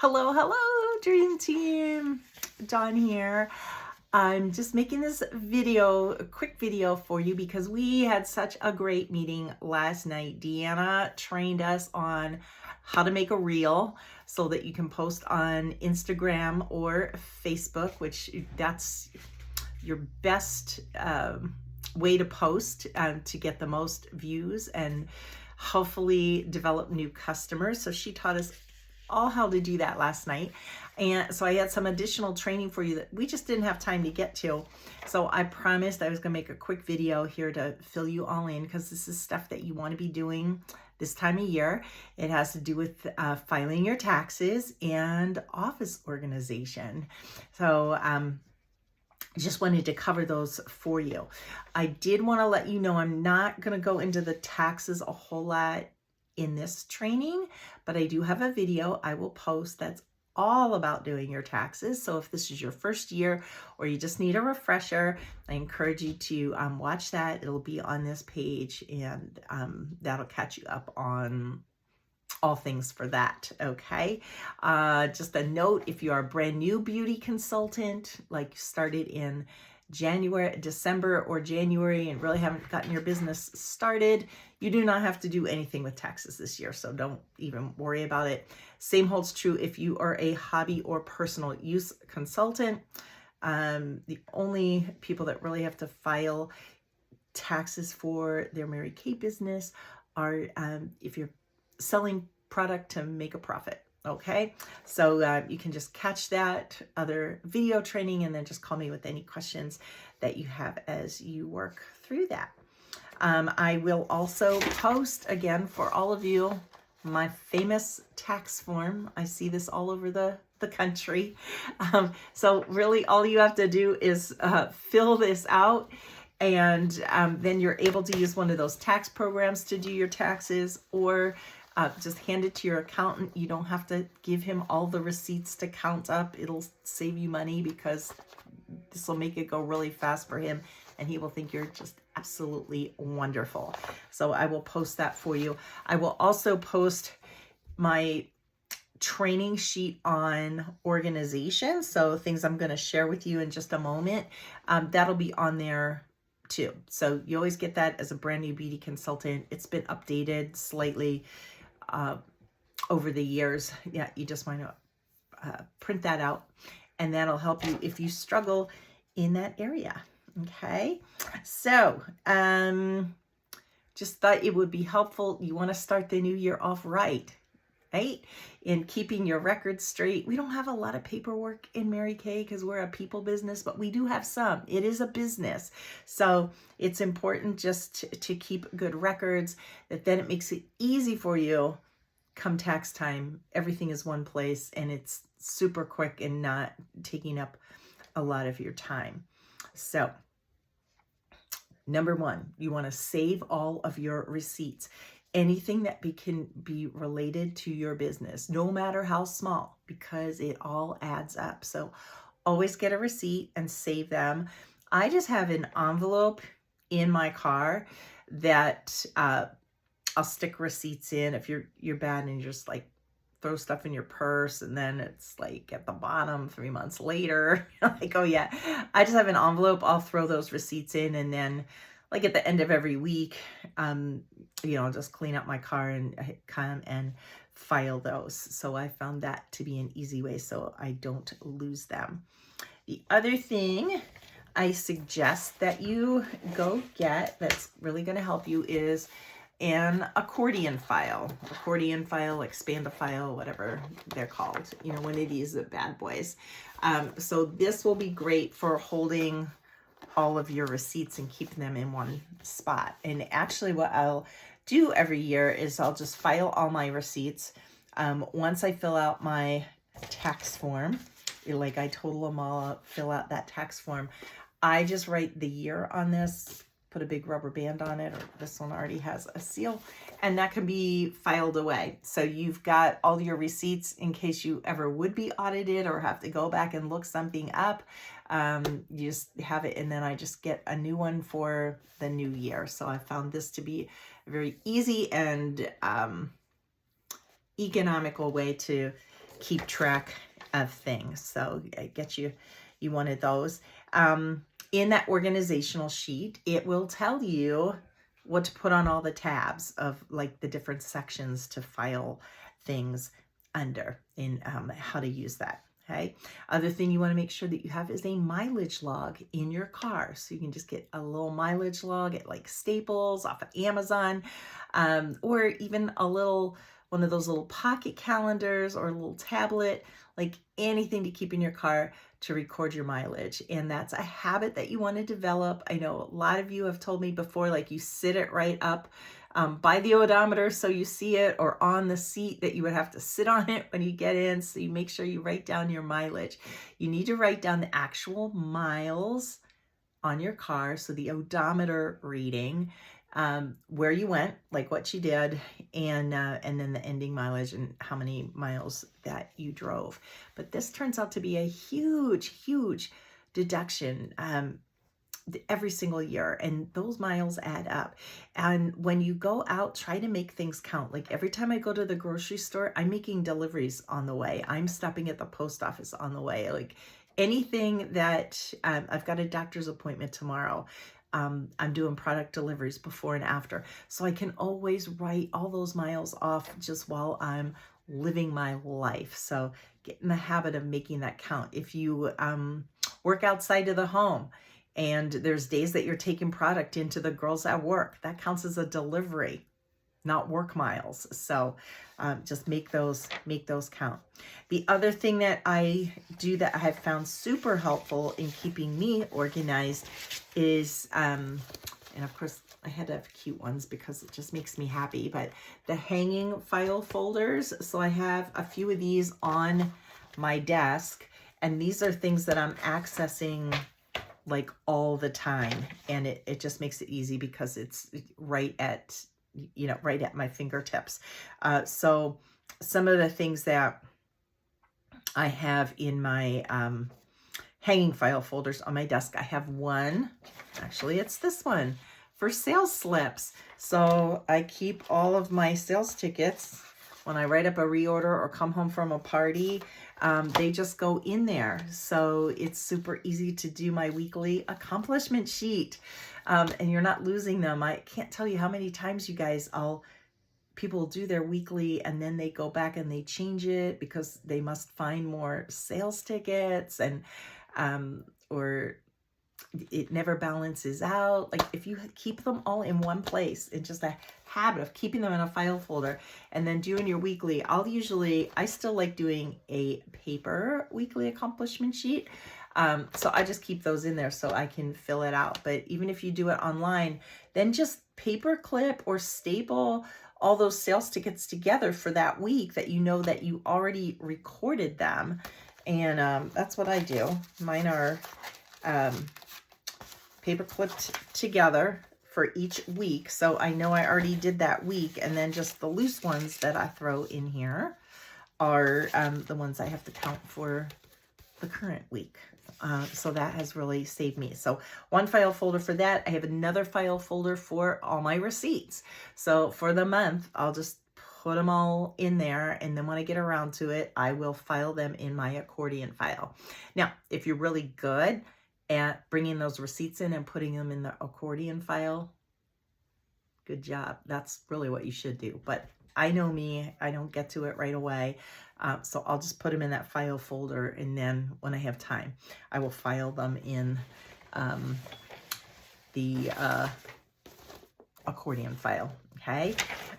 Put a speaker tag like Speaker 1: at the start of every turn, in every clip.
Speaker 1: Hello, hello, Dream Team. Dawn here. I'm just making this video, a quick video for you because we had such a great meeting last night. Deanna trained us on how to make a reel so that you can post on Instagram or Facebook, which that's your best way to post to get the most views and hopefully develop new customers. So she taught us all how to do that last night. And so I had some additional training for you that we just didn't have time to get to. So I promised I was going to make a quick video here to fill you all in because this is stuff that you want to be doing this time of year. It has to do with filing your taxes and office organization. So just wanted to cover those for you. I did want to let you know I'm not going to go into the taxes a whole lot in this training, but I do have a video I will post that's all about doing your taxes. So if this is your first year or you just need a refresher, I encourage you to watch that. It'll be on this page and that'll catch you up on all things for that. Okay. Just a note, if you are a brand new beauty consultant, like started in December or January and really haven't gotten your business started, you do not have to do anything with taxes this year. So don't even worry about it. Same holds true if you are a hobby or personal use consultant. The only people that really have to file taxes for their Mary Kay business are if you're selling product to make a profit. Okay, so you can just catch that other video training and then just call me with any questions that you have as you work through that. I will also post again for all of you my famous tax form. I see this all over the country. So really all you have to do is fill this out and then you're able to use one of those tax programs to do your taxes or just hand it to your accountant. You don't have to give him all the receipts to count up. It'll save you money because this will make it go really fast for him and he will think you're just absolutely wonderful. So I will post that for you. I will also post my training sheet on organization. So things I'm going to share with you in just a moment. That'll be on there too. So you always get that as a brand new beauty consultant. It's been updated slightly over the years. Yeah, you just want to print that out and that'll help you if you struggle in that area. Okay, so just thought it would be helpful. You want to start the new year off right? In keeping your records straight. We don't have a lot of paperwork in Mary Kay because we're a people business, but we do have some. It is a business. So it's important just to keep good records, that then it makes it easy for you come tax time. Everything is one place and it's super quick and not taking up a lot of your time. So number one, you want to save all of your receipts. Anything that can be related to your business, no matter how small, because it all adds up. So always get a receipt and save them. I just have an envelope in my car that I'll stick receipts in. If you're bad and you just like throw stuff in your purse and then it's like at the bottom 3 months later, like, oh yeah, I just have an envelope. I'll throw those receipts in and then like at the end of every week, I'll just clean up my car and come and file those. So I found that to be an easy way so I don't lose them. The other thing I suggest that you go get that's really going to help you is an accordion file, expand a file, whatever they're called, one of these bad boys. So this will be great for holding all of your receipts and keeping them in one spot. And actually what I'll do every year is I'll just file all my receipts. Once I fill out my tax form, like I total them all up, fill out that tax form, I just write the year on this, put a big rubber band on it, or this one already has a seal, and that can be filed away. So you've got all your receipts in case you ever would be audited or have to go back and look something up. You just have it, and then I just get a new one for the new year. So I found this to be a very easy and economical way to keep track of things. So I get you one of those. In that organizational sheet, it will tell you what to put on all the tabs of like the different sections to file things under, in how to use that. Okay. Other thing you want to make sure that you have is a mileage log in your car. So you can just get a little mileage log at like Staples, off of Amazon, or even a little, one of those little pocket calendars or a little tablet, like anything to keep in your car to record your mileage. And that's a habit that you want to develop. I know a lot of you have told me before, like you sit it right up by the odometer so you see it, or on the seat that you would have to sit on it when you get in. So you make sure you write down your mileage. You need to write down the actual miles on your car, so the odometer reading, where you went, like what you did, and then the ending mileage and how many miles that you drove. But this turns out to be a huge deduction every single year, and those miles add up. And when you go out, try to make things count. Like every time I go to the grocery store, I'm making deliveries on the way. I'm stopping at the post office on the way. Like anything that I've got a doctor's appointment tomorrow. I'm doing product deliveries before and after. So I can always write all those miles off just while I'm living my life. So get in the habit of making that count. If you work outside of the home and there's days that you're taking product into the girls at work, that counts as a delivery, not work miles. So just make those count. The other thing that I do that I have found super helpful in keeping me organized is, and of course I had to have cute ones because it just makes me happy, but the hanging file folders. So I have a few of these on my desk, and these are things that I'm accessing like all the time. And it just makes it easy because it's right at my fingertips. So some of the things that I have in my hanging file folders on my desk, I have one, actually it's this one, for sales slips. So I keep all of my sales tickets when I write up a reorder or come home from a party. They just go in there. So it's super easy to do my weekly accomplishment sheet. And you're not losing them. I can't tell you how many times, you guys, people do their weekly and then they go back and they change it because they must find more sales tickets, and or it never balances out. Like if you keep them all in one place, and just a habit of keeping them in a file folder and then doing your weekly, I still like doing a paper weekly accomplishment sheet. So I just keep those in there so I can fill it out. But even if you do it online, then just paper clip or staple all those sales tickets together for that week that you know that you already recorded them. And that's what I do. Mine are paper clipped together for each week. So I know I already did that week, and then just the loose ones that I throw in here are the ones I have to count for the current week. So that has really saved me. So one file folder for that. I have another file folder for all my receipts. So for the month, I'll just put them all in there, and then when I get around to it, I will file them in my accordion file. Now, if you're really good at bringing those receipts in and putting them in the accordion file, good job. That's really what you should do. But I know me, I don't get to it right away. So I'll just put them in that file folder, and then when I have time, I will file them in the accordion file. Okay.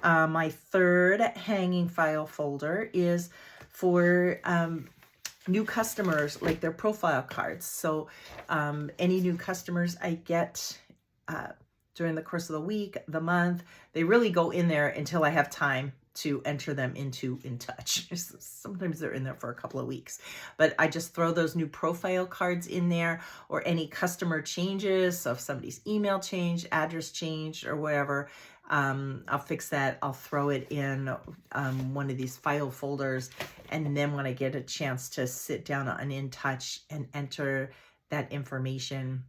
Speaker 1: My third hanging file folder is for new customers, like their profile cards. So any new customers I get during the course of the week, the month, they really go in there until I have time to enter them into InTouch. Sometimes they're in there for a couple of weeks, but I just throw those new profile cards in there, or any customer changes. So if somebody's email changed, address changed, or whatever, I'll fix that. I'll throw it in one of these file folders. And then when I get a chance to sit down on InTouch and enter that information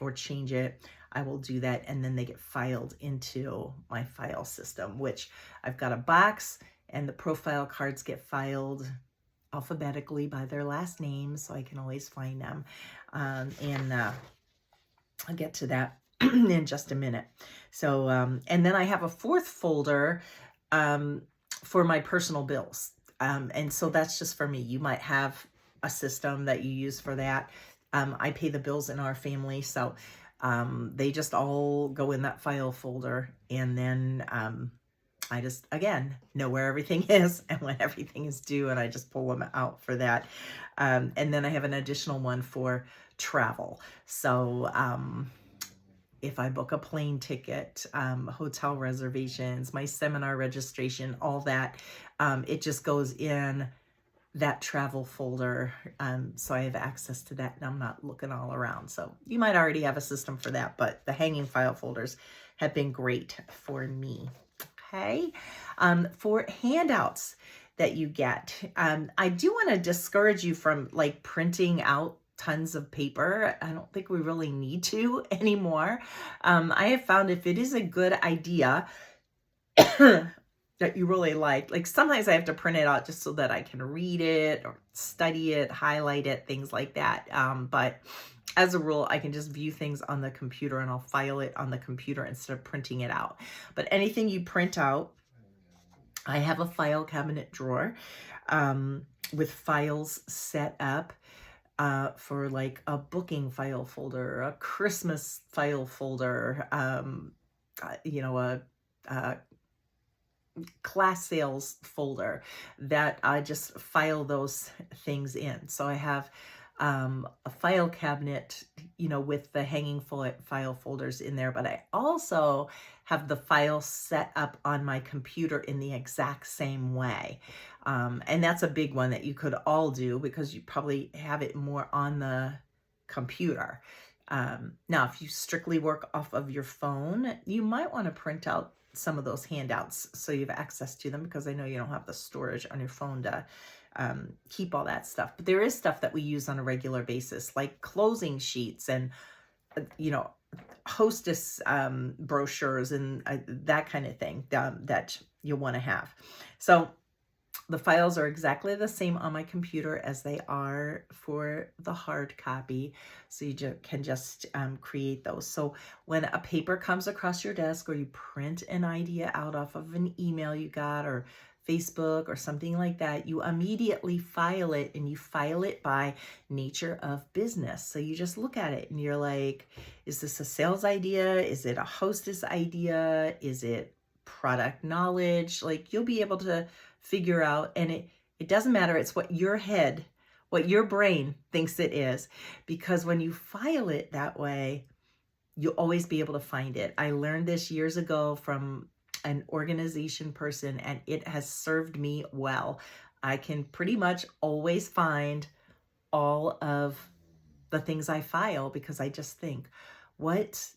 Speaker 1: or change it, I will do that, and then they get filed into my file system, which I've got a box, and the profile cards get filed alphabetically by their last name, so I can always find them. And I'll get to that in just a minute. So, and then I have a fourth folder for my personal bills. And so that's just for me. You might have a system that you use for that. I pay the bills in our family, so they just all go in that file folder. And then I just, again, know where everything is and when everything is due, and I just pull them out for that. And then I have an additional one for travel. So if I book a plane ticket, hotel reservations, my seminar registration, all that, it just goes in that travel folder. So I have access to that and I'm not looking all around. So you might already have a system for that, but the hanging file folders have been great for me. Okay. For handouts that you get, I do want to discourage you from like printing out tons of paper. I don't think we really need to anymore. I have found if it is a good idea that you really like sometimes I have to print it out just so that I can read it or study it, highlight it, things like that. But as a rule, I can just view things on the computer and I'll file it on the computer instead of printing it out. But anything you print out, I have a file cabinet drawer with files set up for like a booking file folder, a Christmas file folder, you know, a class sales folder that I just file those things in. So I have a file cabinet, you know, with the hanging file folders in there, but I also have the files set up on my computer in the exact same way. And that's a big one that you could all do because you probably have it more on the computer. Now, if you strictly work off of your phone, you might want to print out some of those handouts so you have access to them, because I know you don't have the storage on your phone to keep all that stuff. But there is stuff that we use on a regular basis, like closing sheets and, you know, hostess brochures and that kind of thing that you'll want to have. So the files are exactly the same on my computer as they are for the hard copy. So you can just create those. So when a paper comes across your desk or you print an idea out off of an email you got or Facebook or something like that, you immediately file it, and you file it by nature of business. So you just look at it and you're like, is this a sales idea? Is it a hostess idea? Is it product knowledge? Like, you'll be able to figure out, and it doesn't matter. It's what your head, what your brain thinks it is, because when you file it that way, you'll always be able to find it. I learned this years ago from an organization person, and it has served me well. I can pretty much always find all of the things I file because I just think, what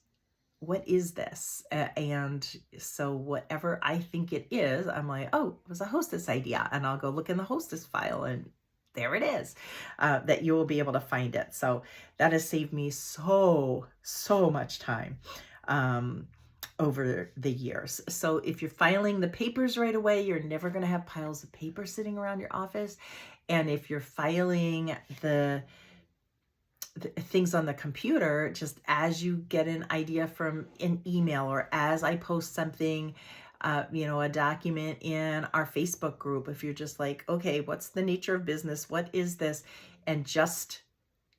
Speaker 1: is this? And so whatever I think it is, I'm like, oh, it was a hostess idea. And I'll go look in the hostess file, and there it is, that you will be able to find it. So that has saved me so much time over the years. So if you're filing the papers right away, you're never going to have piles of paper sitting around your office. And if you're filing the things on the computer, just as you get an idea from an email, or as I post something, you know, a document in our Facebook group, if you're just like, okay, what's the nature of business? What is this? And just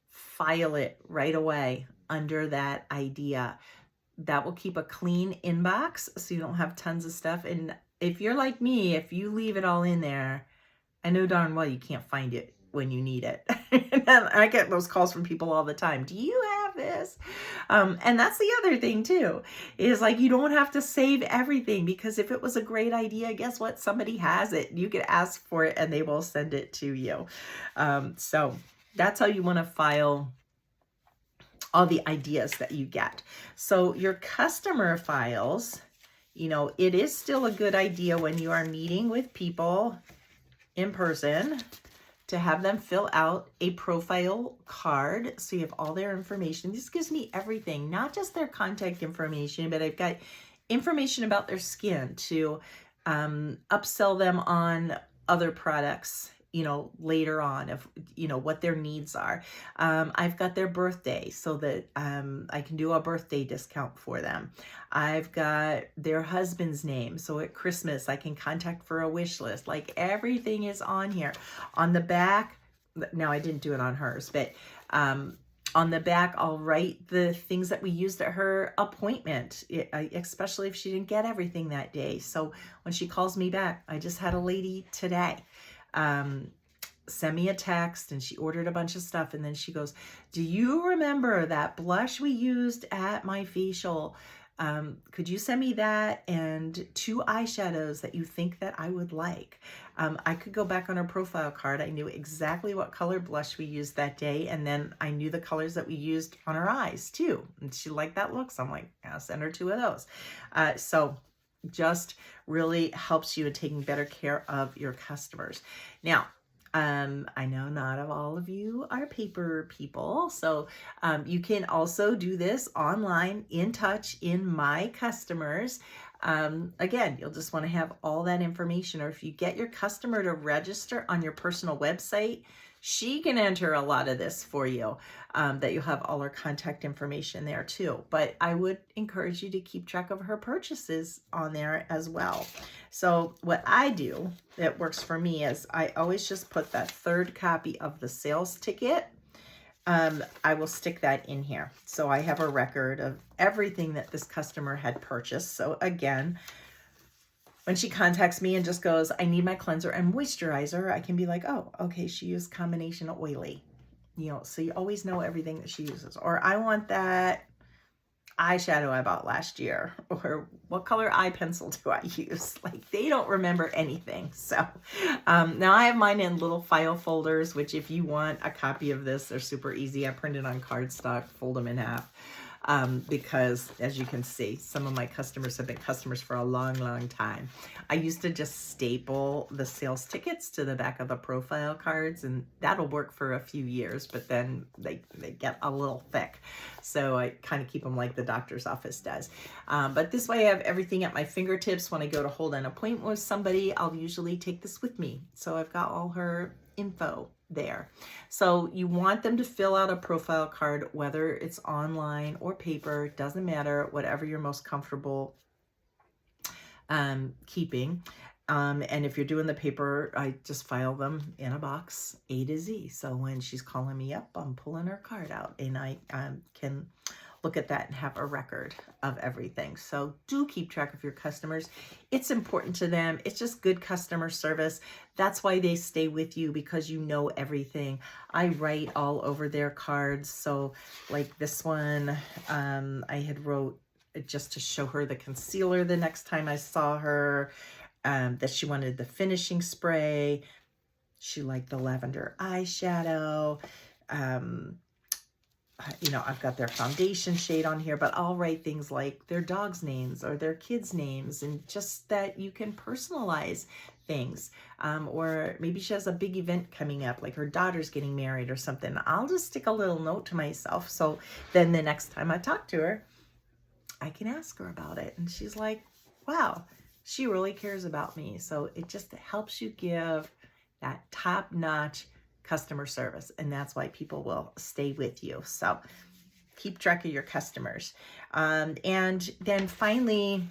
Speaker 1: file it right away under that idea. That will keep a clean inbox so you don't have tons of stuff. And if you're like me, if you leave it all in there, I know darn well you can't find it when you need it. And I get those calls from people all the time. Do you have this? And that's the other thing too, is like, you don't have to save everything, because if it was a great idea, guess what? Somebody has it. You can ask for it and they will send it to you. So that's how you want to file all the ideas that you get. So your customer files, you know, it is still a good idea when you are meeting with people in person to have them fill out a profile card so you have all their information. This gives me everything, not just their contact information, but I've got information about their skin to upsell them on other products later on of, what their needs are. I've got their birthday so that I can do a birthday discount for them. I've got their husband's name. So at Christmas, I can contact for a wish list. Like everything is on here. On the back, now I didn't do it on hers, but on the back, I'll write the things that we used at her appointment, especially if she didn't get everything that day. So when she calls me back, I just had a lady today send me a text, and she ordered a bunch of stuff. And then she goes, do you remember that blush we used at my facial? Could you send me that and 2 eyeshadows that you think that I would like? I could go back on her profile card. I knew exactly what color blush we used that day. And then I knew the colors that we used on her eyes too. And she liked that look. So I'm like, I'll send her 2 of those. So just really helps you in taking better care of your customers. Now, I know not all of you are paper people, so you can also do this online, in touch, in My Customers. Again, you'll just want to have all that information, or if you get your customer to register on your personal website, she can enter a lot of this for you, that you'll have all her contact information there too. But I would encourage you to keep track of her purchases on there as well. So what I do that works for me is I always just put that 3rd copy of the sales ticket. I will stick that in here. So I have a record of everything that this customer had purchased. So again, when she contacts me and just goes, I need my cleanser and moisturizer, I can be like, oh, okay, she used combination oily. So you always know everything that she uses. Or I want that eyeshadow I bought last year. Or what color eye pencil do I use? Like, they don't remember anything. So now I have mine in little file folders, which if you want a copy of this, they're super easy. I print it on cardstock, fold them in half. Because as you can see, some of my customers have been customers for a long, long time. I used to just staple the sales tickets to the back of the profile cards, and that'll work for a few years, but then they get a little thick. So I kind of keep them like the doctor's office does. But this way I have everything at my fingertips. When I go to hold an appointment with somebody, I'll usually take this with me. So I've got all her info there. So you want them to fill out a profile card, whether it's online or paper, doesn't matter, whatever you're most comfortable keeping. And if you're doing the paper, I just file them in a box A to Z. So when she's calling me up, I'm pulling her card out, and I can look at that and have a record of everything. So do keep track of your customers. It's important to them. It's just good customer service. That's why they stay with you, because you know everything. I write all over their cards. So like this one, I had wrote just to show her the concealer the next time I saw her, that she wanted the finishing spray. She liked the lavender eyeshadow. I've got their foundation shade on here, but I'll write things like their dog's names or their kids' names, and just that you can personalize things. Or maybe she has a big event coming up, like her daughter's getting married or something. I'll just stick a little note to myself. So then the next time I talk to her, I can ask her about it. And she's like, wow, she really cares about me. So it just helps you give that top-notch customer service, and that's why people will stay with you. So keep track of your customers. And then finally,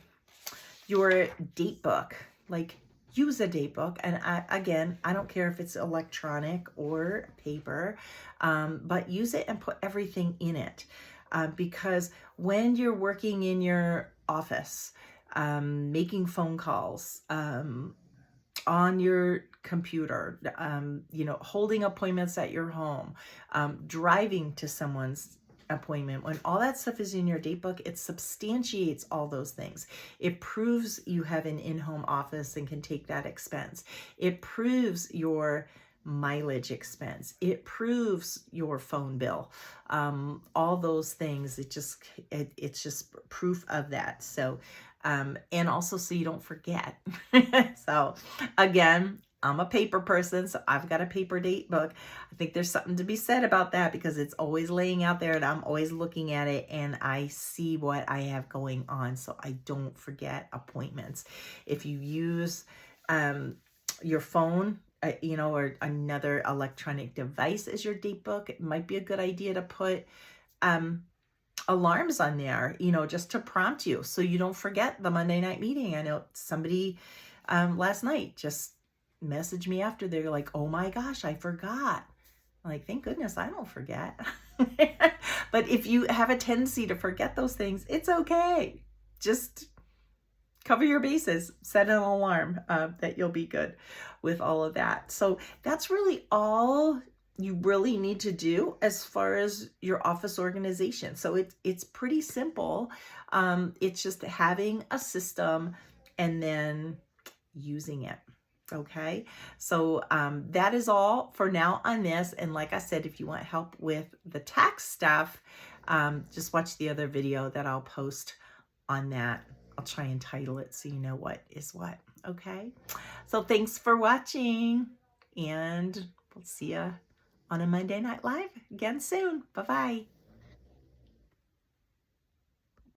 Speaker 1: your date book. Like, use a date book. And I don't care if it's electronic or paper, but use it and put everything in it. Because when you're working in your office, making phone calls, on your computer, holding appointments at your home, driving to someone's appointment, when all that stuff is in your date book, it substantiates all those things. It proves you have an in-home office and can take that expense. It proves your mileage expense. It proves your phone bill. All those things, it's just proof of that. So, and also so you don't forget. So again, I'm a paper person, so I've got a paper date book. I think there's something to be said about that, because it's always laying out there and I'm always looking at it and I see what I have going on, so I don't forget appointments. If you use your phone, or another electronic device as your date book, it might be a good idea to put alarms on there, just to prompt you so you don't forget the Monday night meeting. I know somebody last night just messaged me after. They're like, oh my gosh, I forgot. I'm like, thank goodness I don't forget. But if you have a tendency to forget those things, it's okay. Just cover your bases, set an alarm that you'll be good with all of that. So that's really all you really need to do as far as your office organization. So it's pretty simple. It's just having a system and then using it. Okay, so that is all for now on this. And like I said, if you want help with the tax stuff, just watch the other video that I'll post on that. I'll try and title it so you know what is what. Okay, so thanks for watching, and we'll see you on a Monday Night Live again soon. Bye-bye.